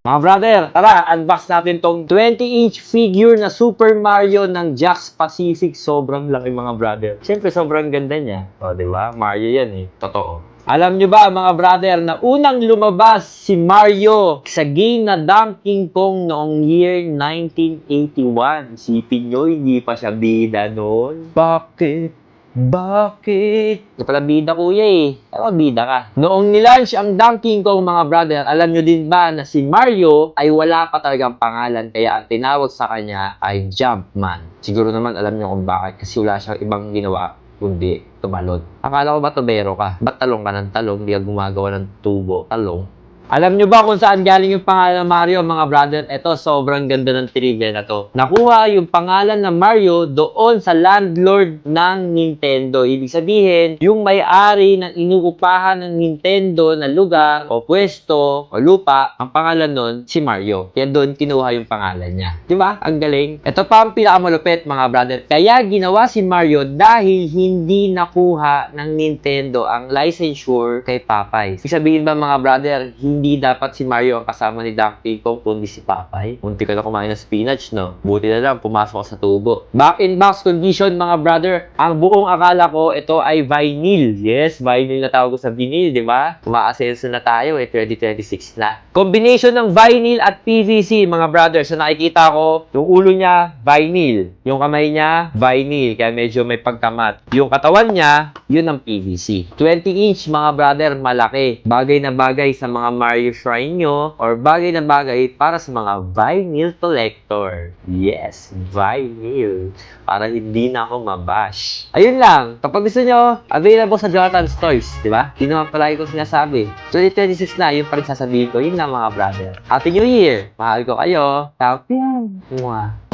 Mga brother, tara, unbox natin tong 20-inch figure na Super Mario ng Jakks Pacific. Sobrang laki mga brother. Siyempre, sobrang ganda niya. O, diba? Mario yan eh. Totoo. Alam nyo ba mga brother na unang lumabas si Mario sa game na Donkey Kong noong year 1981? Sipin nyo, hindi pa siya bida noon. Bakit? Hindi pala bida kuya eh. Ano bida ka? Noong nilaunch ang Donkey Kong mga brother, alam nyo din ba na si Mario ay wala pa talagang pangalan kaya ang tinawag sa kanya ay Jumpman. Siguro naman alam nyo kung bakit kasi wala siyang ibang ginawa kundi tumalon. Akala ko ba tubero ka? Ba't talong ka ng talong? Di ka gumagawa ng tubo. Talong. Alam nyo ba kung saan galing yung pangalan ng Mario, mga brother? Ito, sobrang ganda ng trivia na to. Nakuha yung pangalan ng Mario doon sa landlord ng Nintendo. Ibig sabihin, yung may-ari ng inuupahan ng Nintendo na lugar o pwesto o lupa, ang pangalan nun, si Mario. Kaya doon kinuha yung pangalan niya. Di ba? Ang galing. Ito pa ang pinakamalupit, mga brother. Kaya ginawa si Mario dahil hindi nakuha ng Nintendo ang licensure kay Popeye. Ibig sabihin ba, mga brother, hindi dapat si Mario ang kasama ni Donkey Kong kundi si Popeye. Munti ka na kumain ng spinach, no? Buti na lang, pumasok ka sa tubo. Back in box condition, mga brother. Ang buong akala ko, ito ay vinyl. Yes, vinyl na tawag ko sa vinyl, di ba? Umaasenso na tayo, 2026 na. Combination ng vinyl at PVC, mga brother. So nakikita ko, yung ulo niya, vinyl. Yung kamay niya, vinyl. Kaya medyo may pagkamat. Yung katawan niya, yun ang PVC. 20-inch, mga brother, malaki. Bagay na bagay sa mga Mario Shrine nyo or bagay na bagay para sa mga vinyl collector. Yes, vinyl. Para hindi na ako mabash. Ayun lang. Kapag gusto nyo, available sa Jonathan's Toys. Diba? Yun naman palagi ko sinasabi. 2026 na, yun pa rin sasabihin ko. Yun na mga brother. Happy New Year! Mahal ko kayo. Champion! Mwah!